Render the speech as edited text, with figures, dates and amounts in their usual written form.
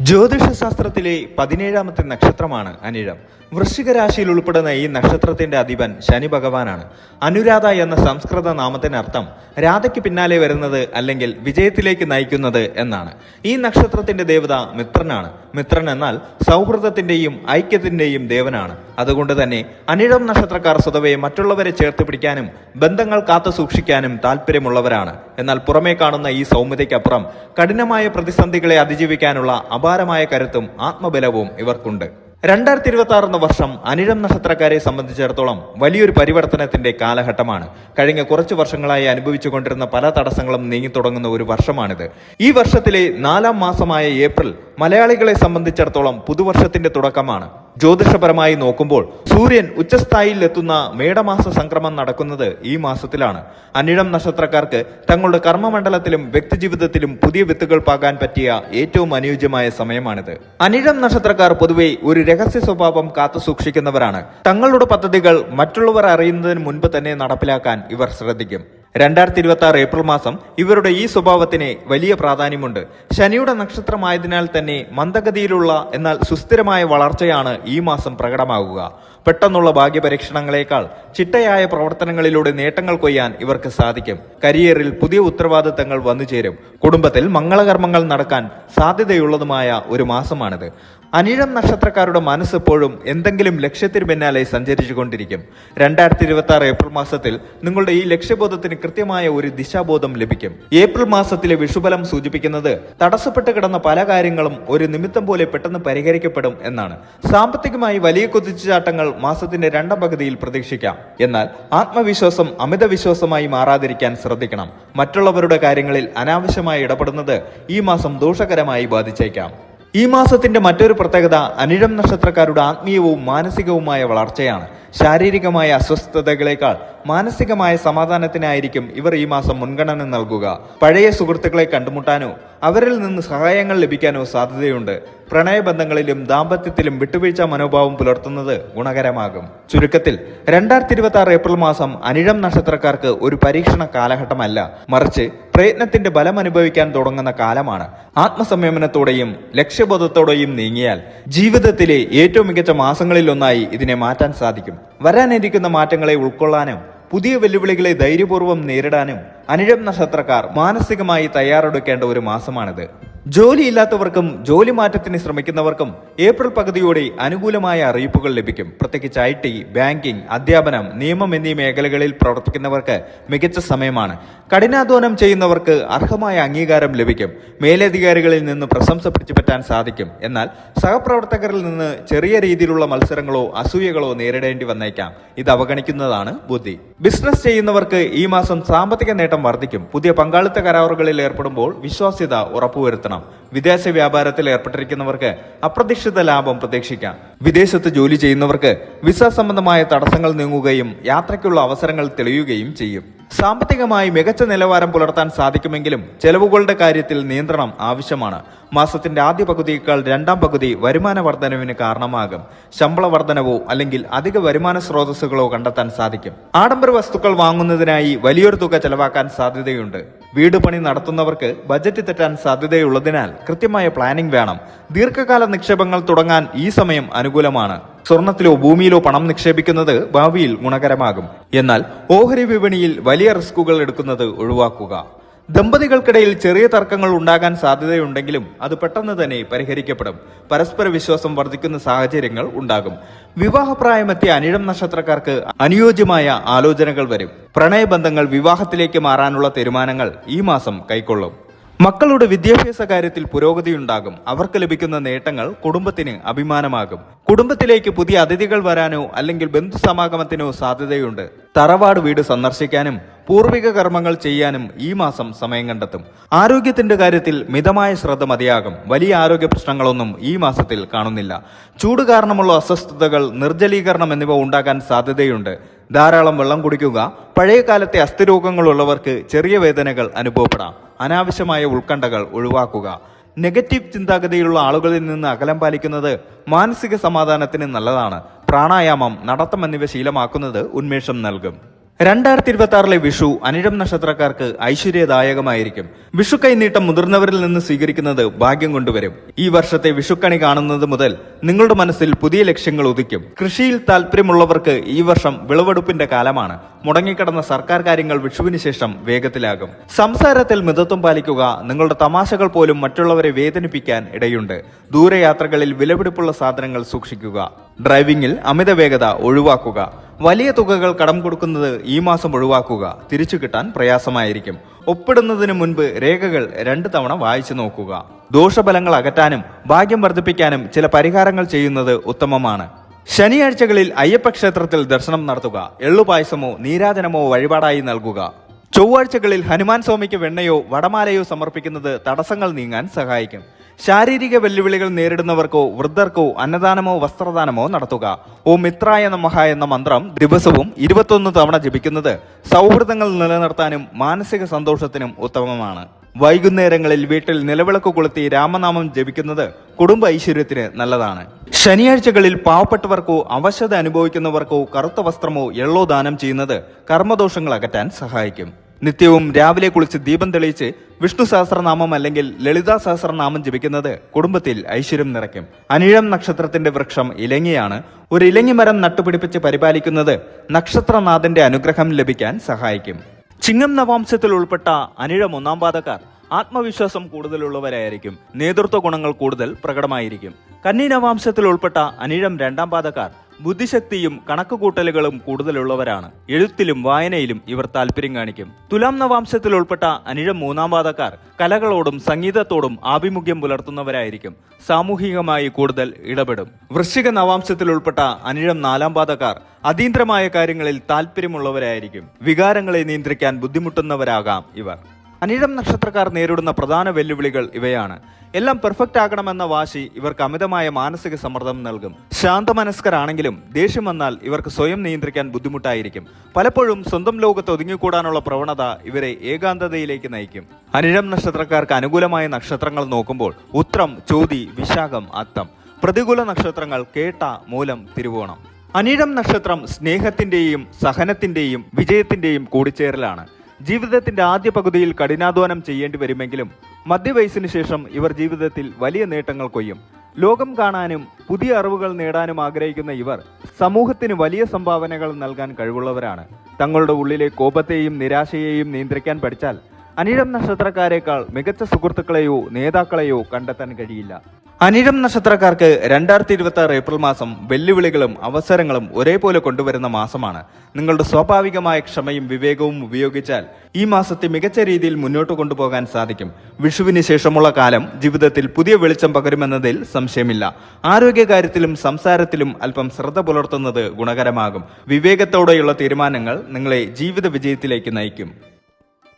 ജ്യോതിഷശാസ്ത്രത്തിലെ 17ാമത്തെ നക്ഷത്രമാണ് അനിഴം. വൃശ്ചിക രാശിയിൽ ഉൾപ്പെടുന്ന ഈ നക്ഷത്രത്തിന്റെ അധിപൻ ശനി ഭഗവാനാണ്. അനുരാധ എന്ന സംസ്കൃത നാമത്തിനർത്ഥം രാധയ്ക്ക് പിന്നാലെ വരുന്നത് അല്ലെങ്കിൽ വിജയത്തിലേക്ക് നയിക്കുന്നത് എന്നാണ്. ഈ നക്ഷത്രത്തിന്റെ ദേവത മിത്രനാണ്. മിത്രൻ എന്നാൽ സൗഹൃദത്തിന്റെയും ഐക്യത്തിന്റെയും ദേവനാണ്. അതുകൊണ്ട് തന്നെ അനിഴം നക്ഷത്രക്കാർ സ്വതവേ മറ്റുള്ളവരെ ചേർത്ത് പിടിക്കാനും ബന്ധങ്ങൾ കാത്തു സൂക്ഷിക്കാനും താല്പര്യമുള്ളവരാണ്. എന്നാൽ പുറമേ കാണുന്ന ഈ സൗമ്യതയ്ക്കപ്പുറം കഠിനമായ പ്രതിസന്ധികളെ അതിജീവിക്കാനുള്ള അപാരമായ കരുത്തും ആത്മബലവും ഇവർക്കുണ്ട്. 2026 എന്ന വർഷം അനിഴം നക്ഷത്രക്കാരെ സംബന്ധിച്ചിടത്തോളം വലിയൊരു പരിവർത്തനത്തിന്റെ കാലഘട്ടമാണ്. കഴിഞ്ഞ കുറച്ചു വർഷങ്ങളായി അനുഭവിച്ചുകൊണ്ടിരുന്ന പല തടസ്സങ്ങളും നീങ്ങിത്തുടങ്ങുന്ന ഒരു വർഷമാണിത്. ഈ വർഷത്തിലെ 4ാം മാസമായ ഏപ്രിൽ മലയാളികളെ സംബന്ധിച്ചിടത്തോളം പുതുവർഷത്തിന്റെ തുടക്കമാണ്. ജ്യോതിഷപരമായി നോക്കുമ്പോൾ സൂര്യൻ ഉച്ചസ്ഥായിയിൽ എത്തുന്ന മേടമാസ സംക്രമം നടക്കുന്നത് ഈ മാസത്തിലാണ്. അനിഴം നക്ഷത്രക്കാർക്ക് തങ്ങളുടെ കർമ്മമണ്ഡലത്തിലും വ്യക്തിജീവിതത്തിലും പുതിയ വിത്തുകൾ പാകാൻ പറ്റിയ ഏറ്റവും അനുയോജ്യമായ സമയമാണിത്. അനിഴം നക്ഷത്രക്കാർ പൊതുവെ ഒരു രഹസ്യ സ്വഭാവം കാത്തു സൂക്ഷിക്കുന്നവരാണ്. തങ്ങളുടെ പദ്ധതികൾ മറ്റുള്ളവർ അറിയുന്നതിന് മുൻപ് തന്നെ നടപ്പിലാക്കാൻ ഇവർ ശ്രദ്ധിക്കും. 2026 ഏപ്രിൽ മാസം ഇവരുടെ ഈ സ്വഭാവത്തിന് വലിയ പ്രാധാന്യമുണ്ട്. ശനിയുടെ നക്ഷത്രമായതിനാൽ തന്നെ മന്ദഗതിയിലുള്ള എന്നാൽ സുസ്ഥിരമായ വളർച്ചയാണ് ഈ മാസം പ്രകടമാകുക. പെട്ടെന്നുള്ള ഭാഗ്യപരീക്ഷണങ്ങളെക്കാൾ ചിട്ടയായ പ്രവർത്തനങ്ങളിലൂടെ നേട്ടങ്ങൾ കൊയ്യാൻ ഇവർക്ക് സാധിക്കും. കരിയറിൽ പുതിയ ഉത്തരവാദിത്തങ്ങൾ വന്നുചേരും. കുടുംബത്തിൽ മംഗളകർമ്മങ്ങൾ നടക്കാൻ സാധ്യതയുള്ളതുമായ ഒരു മാസമാണിത്. അനിഴം നക്ഷത്രക്കാരുടെ മനസ്സെപ്പോഴും എന്തെങ്കിലും ലക്ഷ്യത്തിന് പിന്നാലെ സഞ്ചരിച്ചു കൊണ്ടിരിക്കും. 2026 ഏപ്രിൽ മാസത്തിൽ നിങ്ങളുടെ ഈ ലക്ഷ്യബോധത്തിന് കൃത്യമായ ഒരു ദിശാബോധം ലഭിക്കും. ഏപ്രിൽ മാസത്തിലെ വിഷുബലം സൂചിപ്പിക്കുന്നത് തടസ്സപ്പെട്ട് കിടന്ന പല കാര്യങ്ങളും ഒരു നിമിത്തം പോലെ പെട്ടെന്ന് പരിഹരിക്കപ്പെടും എന്നാണ്. സാമ്പത്തികമായി വലിയ കുതിച്ചുചാട്ടങ്ങൾ മാസത്തിന്റെ 2ാം പകുതിയിൽ പ്രതീക്ഷിക്കാം. എന്നാൽ ആത്മവിശ്വാസം അമിത വിശ്വാസമായി മാറാതിരിക്കാൻ ശ്രദ്ധിക്കണം. മറ്റുള്ളവരുടെ കാര്യങ്ങളിൽ അനാവശ്യമായി ഇടപെടുന്നത് ഈ മാസം ദോഷകരമായി ബാധിച്ചേക്കാം. ഈ മാസത്തിന്റെ മറ്റൊരു പ്രത്യേകത അനിഴം നക്ഷത്രക്കാരുടെ ആത്മീയവും മാനസികവുമായ വളർച്ചയാണ്. ശാരീരികമായ അസ്വസ്ഥതകളേക്കാൾ മാനസികമായ സമാധാനത്തിനായിരിക്കും ഇവർ ഈ മാസം മുൻഗണന നൽകുക. പഴയ സുഹൃത്തുക്കളെ കണ്ടുമുട്ടാനോ അവരിൽ നിന്ന് സഹായങ്ങൾ ലഭിക്കാനോ സാധ്യതയുണ്ട്. പ്രണയബന്ധങ്ങളിലും ദാമ്പത്യത്തിലും വിട്ടുവീഴ്ച മനോഭാവം പുലർത്തുന്നത് ഗുണകരമാകും. ചുരുക്കത്തിൽ 2026 ഏപ്രിൽ മാസം അനിഴം നക്ഷത്രക്കാർക്ക് ഒരു പരീക്ഷണ കാലഘട്ടമല്ല, മറിച്ച് പ്രയത്നത്തിന്റെ ബലം അനുഭവിക്കാൻ തുടങ്ങുന്ന കാലമാണ്. ആത്മസംയമനത്തോടെയും ലക്ഷ്യബോധത്തോടെയും നീങ്ങിയാൽ ജീവിതത്തിലെ ഏറ്റവും മികച്ച മാസങ്ങളിൽ ഒന്നായി ഇതിനെ മാറ്റാൻ സാധിക്കും. വരാനിരിക്കുന്ന മാറ്റങ്ങളെ ഉൾക്കൊള്ളാനും പുതിയ വെല്ലുവിളികളെ ധൈര്യപൂർവ്വം നേരിടാനും അനിഴം നക്ഷത്രക്കാർ മാനസികമായി തയ്യാറെടുക്കേണ്ട ഒരു മാസമാണിത്. ജോലിയില്ലാത്തവർക്കും ജോലി മാറ്റത്തിന് ശ്രമിക്കുന്നവർക്കും ഏപ്രിൽ പകുതിയോടെ അനുകൂലമായ അറിയിപ്പുകൾ ലഭിക്കും. പ്രത്യേകിച്ച് IT, ബാങ്കിംഗ്, അധ്യാപനം, നിയമം എന്നീ മേഖലകളിൽ പ്രവർത്തിക്കുന്നവർക്ക് മികച്ച സമയമാണ്. കഠിനാധ്വാനം ചെയ്യുന്നവർക്ക് അർഹമായ അംഗീകാരം ലഭിക്കും. മേലധികാരികളിൽ നിന്ന് പ്രശംസ പിടിച്ചുപറ്റാൻ സാധിക്കും. എന്നാൽ സഹപ്രവർത്തകരിൽ നിന്ന് ചെറിയ രീതിയിലുള്ള മത്സരങ്ങളോ അസൂയകളോ നേരിടേണ്ടി വന്നേക്കാം. ഇത് അവഗണിക്കുന്നതാണ് ബുദ്ധി. ബിസിനസ് ചെയ്യുന്നവർക്ക് ഈ മാസം സാമ്പത്തിക നേട്ടം വർദ്ധിക്കും. പുതിയ പങ്കാളിത്ത കരാറുകളിൽ ഏർപ്പെടുമ്പോൾ വിശ്വാസ്യത ഉറപ്പുവരുത്തണം. വിദേശ വ്യാപാരത്തിൽ ഏർപ്പെട്ടിരിക്കുന്നവർക്ക് അപ്രതീക്ഷിത ലാഭം പ്രതീക്ഷിക്കാം. വിദേശത്ത് ജോലി ചെയ്യുന്നവർക്ക് വിസ സംബന്ധമായ തടസ്സങ്ങൾ നീങ്ങുകയും യാത്രയ്ക്കുള്ള അവസരങ്ങൾ തെളിയുകയും ചെയ്യും. സാമ്പത്തികമായി മികച്ച നിലവാരം പുലർത്താൻ സാധിക്കുമെങ്കിലും ചെലവുകളുടെ കാര്യത്തിൽ നിയന്ത്രണം ആവശ്യമാണ്. മാസത്തിന്റെ ആദ്യ പകുതിയേക്കാൾ 2ാം പകുതി വരുമാന വർധനവിന് കാരണമാകും. ശമ്പള വർധനവോ അല്ലെങ്കിൽ അധിക വരുമാന സ്രോതസ്സുകളോ കണ്ടെത്താൻ സാധിക്കും. ആഡംബര വസ്തുക്കൾ വാങ്ങുന്നതിനായി വലിയൊരു തുക ചെലവാക്കാൻ സാധ്യതയുണ്ട്. വീട് പണി നടത്തുന്നവർക്ക് ബജറ്റ് തെറ്റാൻ സാധ്യതയുള്ളതിനാൽ കൃത്യമായ പ്ലാനിംഗ് വേണം. ദീർഘകാല നിക്ഷേപങ്ങൾ തുടങ്ങാൻ ഈ സമയം അനുകൂലമാണ്. സ്വർണത്തിലോ ഭൂമിയിലോ പണം നിക്ഷേപിക്കുന്നത് ഭാവിയിൽ ഗുണകരമാകും. എന്നാൽ ഓഹരി വിപണിയിൽ വലിയ റിസ്കുകൾ എടുക്കുന്നത് ഒഴിവാക്കുക. ദമ്പതികൾക്കിടയിൽ ചെറിയ തർക്കങ്ങൾ ഉണ്ടാകാൻ സാധ്യതയുണ്ടെങ്കിലും അത് പെട്ടെന്ന് തന്നെ പരിഹരിക്കപ്പെടും. പരസ്പര വിശ്വാസം വർദ്ധിക്കുന്ന സാഹചര്യങ്ങൾ ഉണ്ടാകും. വിവാഹപ്രായമെത്തിയ അനിഴം നക്ഷത്രക്കാർക്ക് അനുയോജ്യമായ ആലോചനകൾ വരും. പ്രണയബന്ധങ്ങൾ വിവാഹത്തിലേക്ക് മാറാനുള്ള തീരുമാനങ്ങൾ ഈ മാസം കൈക്കൊള്ളും. മക്കളുടെ വിദ്യാഭ്യാസ കാര്യത്തിൽ പുരോഗതിയുണ്ടാകും. അവർക്ക് ലഭിക്കുന്ന നേട്ടങ്ങൾ കുടുംബത്തിന് അഭിമാനമാകും. കുടുംബത്തിലേക്ക് പുതിയ അതിഥികൾ വരാനോ അല്ലെങ്കിൽ ബന്ധുസമാഗമത്തിനോ സാധ്യതയുണ്ട്. തറവാട് വീട് സന്ദർശിക്കാനും പൂർവിക കർമ്മങ്ങൾ ചെയ്യാനും ഈ മാസം സമയം കണ്ടെത്തും. ആരോഗ്യത്തിന്റെ കാര്യത്തിൽ മിതമായ ശ്രദ്ധ മതിയാകും. വലിയ ആരോഗ്യ പ്രശ്നങ്ങളൊന്നും ഈ മാസത്തിൽ കാണുന്നില്ല. ചൂട് കാരണമുള്ള അസ്വസ്ഥതകൾ, നിർജ്ജലീകരണം എന്നിവ ഉണ്ടാകാൻ സാധ്യതയുണ്ട്. ധാരാളം വെള്ളം കുടിക്കുക. പഴയ കാലത്തെ അസ്ഥിരോഗങ്ങളുള്ളവർക്ക് ചെറിയ വേദനകൾ അനുഭവപ്പെടാം. അനാവശ്യമായ ഉത്കണ്ഠകൾ ഒഴിവാക്കുക. നെഗറ്റീവ് ചിന്താഗതിയിലുള്ള ആളുകളിൽ നിന്ന് അകലം പാലിക്കുന്നത് മാനസിക സമാധാനത്തിന് നല്ലതാണ്. പ്രാണായാമം, നടത്തം എന്നിവ ശീലമാക്കുന്നത് ഉന്മേഷം നൽകും. 2026 വിഷു അനിഴം നക്ഷത്രക്കാർക്ക് ഐശ്വര്യദായകമായിരിക്കും. വിഷു കൈനീട്ടം മുതിർന്നവരിൽ നിന്ന് സ്വീകരിക്കുന്നത് ഭാഗ്യം കൊണ്ടുവരും. ഈ വർഷത്തെ വിഷുക്കണി കാണുന്നത് മുതൽ നിങ്ങളുടെ മനസ്സിൽ പുതിയ ലക്ഷ്യങ്ങൾ ഉദിക്കും. കൃഷിയിൽ താല്പര്യമുള്ളവർക്ക് ഈ വർഷം വിളവെടുപ്പിന്റെ കാലമാണ്. മുടങ്ങിക്കിടന്ന സർക്കാർ കാര്യങ്ങൾ വിഷുവിന് ശേഷം വേഗത്തിലാകും. സംസാരത്തിൽ മിതത്വം പാലിക്കുക. നിങ്ങളുടെ തമാശകൾ പോലും മറ്റുള്ളവരെ വേദനിപ്പിക്കാൻ ഇടയുണ്ട്. ദൂരയാത്രകളിൽ വിലപിടിപ്പുള്ള സാധനങ്ങൾ സൂക്ഷിക്കുക. ഡ്രൈവിംഗിൽ അമിത വേഗത ഒഴിവാക്കുക. വലിയ തുകകൾ കടം കൊടുക്കുന്നത് ഈ മാസം ഒഴിവാക്കുക. തിരിച്ചു കിട്ടാൻ പ്രയാസമായിരിക്കും. ഒപ്പിടുന്നതിന് മുൻപ് രേഖകൾ 2 തവണ വായിച്ചു നോക്കുക. ദോഷഫലങ്ങൾ അകറ്റാനും ഭാഗ്യം വർദ്ധിപ്പിക്കാനും ചില പരിഹാരങ്ങൾ ചെയ്യുന്നത് ഉത്തമമാണ്. ശനിയാഴ്ചകളിൽ അയ്യപ്പ ക്ഷേത്രത്തിൽ ദർശനം നടത്തുക. എള്ളുപായസമോ നീരാജനമോ വഴിപാടായി നൽകുക. ചൊവ്വാഴ്ചകളിൽ ഹനുമാൻ സ്വാമിക്ക് വെണ്ണയോ വടമാലയോ സമർപ്പിക്കുന്നത് തടസ്സങ്ങൾ നീങ്ങാൻ സഹായിക്കും. ശാരീരിക വെല്ലുവിളികൾ നേരിടുന്നവർക്കോ വൃദ്ധർക്കോ അന്നദാനമോ വസ്ത്രദാനമോ നടത്തുക. ഓം മിത്രായ നമഃ എന്ന മന്ത്രം ദിവസവും 21 തവണ ജപിക്കുന്നത് സൗഹൃദങ്ങൾ നിലനിർത്താനും മാനസിക സന്തോഷത്തിനും ഉത്തമമാണ്. വൈകുന്നേരങ്ങളിൽ വീട്ടിൽ നിലവിളക്ക് കൊളുത്തി രാമനാമം ജപിക്കുന്നത് കുടുംബ ഐശ്വര്യത്തിന് നല്ലതാണ്. ശനിയാഴ്ചകളിൽ പാവപ്പെട്ടവർക്കോ അവശത അനുഭവിക്കുന്നവർക്കോ കറുത്ത വസ്ത്രമോ എള്ളോ ദാനം ചെയ്യുന്നത് കർമ്മദോഷങ്ങൾ അകറ്റാൻ സഹായിക്കും. നിത്യവും രാവിലെ കുളിച്ച് ദീപം തെളിയിച്ച് വിഷ്ണു സഹസ്രനാമം അല്ലെങ്കിൽ ലളിതാ സഹസ്രനാമം ജപിക്കുന്നത് കുടുംബത്തിൽ ഐശ്വര്യം നിറയ്ക്കും. അനിഴം നക്ഷത്രത്തിന്റെ വൃക്ഷം ഇലങ്ങിയാണ്. ഒരു ഇലങ്ങി മരം നട്ടുപിടിപ്പിച്ച് പരിപാലിക്കുന്നത് നക്ഷത്രനാഥന്റെ അനുഗ്രഹം ലഭിക്കാൻ സഹായിക്കും. ചിങ്ങം നവാംശത്തിൽ ഉൾപ്പെട്ട അനിഴം 1-ാം പാദക്കാർ ആത്മവിശ്വാസം കൂടുതലുള്ളവരായിരിക്കും. നേതൃത്വ ഗുണങ്ങൾ കൂടുതൽ പ്രകടമായിരിക്കും. കന്നി നവാംശത്തിൽ ഉൾപ്പെട്ട അനിഴം 2-ാം പാദക്കാർ ബുദ്ധിശക്തിയും കണക്കുകൂട്ടലുകളും കൂടുതലുള്ളവരാണ്. എഴുത്തിലും വായനയിലും ഇവർ താല്പര്യം കാണിക്കും. തുലാം നവാംശത്തിൽ ഉൾപ്പെട്ട അനിഴം 3-ാം പാദക്കാർ കലകളോടും സംഗീതത്തോടും ആഭിമുഖ്യം പുലർത്തുന്നവരായിരിക്കും. സാമൂഹികമായി കൂടുതൽ ഇടപെടും. വൃശ്ചിക നവാംശത്തിൽ ഉൾപ്പെട്ട അനിഴം 4-ാം പാദക്കാർ അതീന്ദ്രമായ കാര്യങ്ങളിൽ താല്പര്യമുള്ളവരായിരിക്കും. വികാരങ്ങളെ നിയന്ത്രിക്കാൻ ബുദ്ധിമുട്ടുന്നവരാകാം ഇവർ. അനിഴം നക്ഷത്രക്കാർ നേരിടുന്ന പ്രധാന വെല്ലുവിളികൾ ഇവയാണ്. എല്ലാം പെർഫെക്റ്റ് ആകണമെന്ന വാശി ഇവർക്ക് അമിതമായ മാനസിക സമ്മർദ്ദം നൽകും. ശാന്തമനസ്കരാണെങ്കിലും ദേഷ്യം വന്നാൽ ഇവർക്ക് സ്വയം നിയന്ത്രിക്കാൻ ബുദ്ധിമുട്ടായിരിക്കും. പലപ്പോഴും സ്വന്തം ലോകത്ത് ഒതുങ്ങിക്കൂടാനുള്ള പ്രവണത ഇവരെ ഏകാന്തതയിലേക്ക് നയിക്കും. അനിഴം നക്ഷത്രക്കാർക്ക് അനുകൂലമായ നക്ഷത്രങ്ങൾ നോക്കുമ്പോൾ ഉത്രം, ചോതി, വിശാഖം, അത്തം. പ്രതികൂല നക്ഷത്രങ്ങൾ കേട്ട, മൂലം, തിരുവോണം. അനിഴം നക്ഷത്രം സ്നേഹത്തിന്റെയും സഹനത്തിന്റെയും വിജയത്തിന്റെയും കൂടിച്ചേരലാണ്. ജീവിതത്തിന്റെ ആദ്യ പകുതിയിൽ കഠിനാധ്വാനം ചെയ്യേണ്ടി വരുമെങ്കിലും മധ്യവയസ്സിന് ശേഷം ഇവർ ജീവിതത്തിൽ വലിയ നേട്ടങ്ങൾ കൊയ്യും. ലോകം കാണാനും പുതിയ അറിവുകൾ നേടാനും ആഗ്രഹിക്കുന്ന ഇവർ സമൂഹത്തിന് വലിയ സംഭാവനകൾ നൽകാൻ കഴിവുള്ളവരാണ്. തങ്ങളുടെ ഉള്ളിലെ കോപത്തെയും നിരാശയെയും നിയന്ത്രിക്കാൻ പഠിച്ചാൽ അനിഴം നക്ഷത്രക്കാരേക്കാൾ മികച്ച സുഹൃത്തുക്കളെയോ നേതാക്കളെയോ കണ്ടെത്താൻ കഴിയില്ല. അനിഴം നക്ഷത്രക്കാർക്ക് 2026 ഏപ്രിൽ മാസം വെല്ലുവിളികളും അവസരങ്ങളും ഒരേപോലെ കൊണ്ടുവരുന്ന മാസമാണ്. നിങ്ങളുടെ സ്വാഭാവികമായ ക്ഷമയും വിവേകവും ഉപയോഗിച്ചാൽ ഈ മാസത്തെ മികച്ച രീതിയിൽ മുന്നോട്ട് കൊണ്ടുപോകാൻ സാധിക്കും. വിഷുവിന് ശേഷമുള്ള കാലം ജീവിതത്തിൽ പുതിയ വെളിച്ചം പകരുമെന്നതിൽ സംശയമില്ല. ആരോഗ്യകാര്യത്തിലും സംസാരത്തിലും അല്പം ശ്രദ്ധ പുലർത്തുന്നത് ഗുണകരമാകും. വിവേകത്തോടെയുള്ള തീരുമാനങ്ങൾ നിങ്ങളെ ജീവിത വിജയത്തിലേക്ക് നയിക്കും.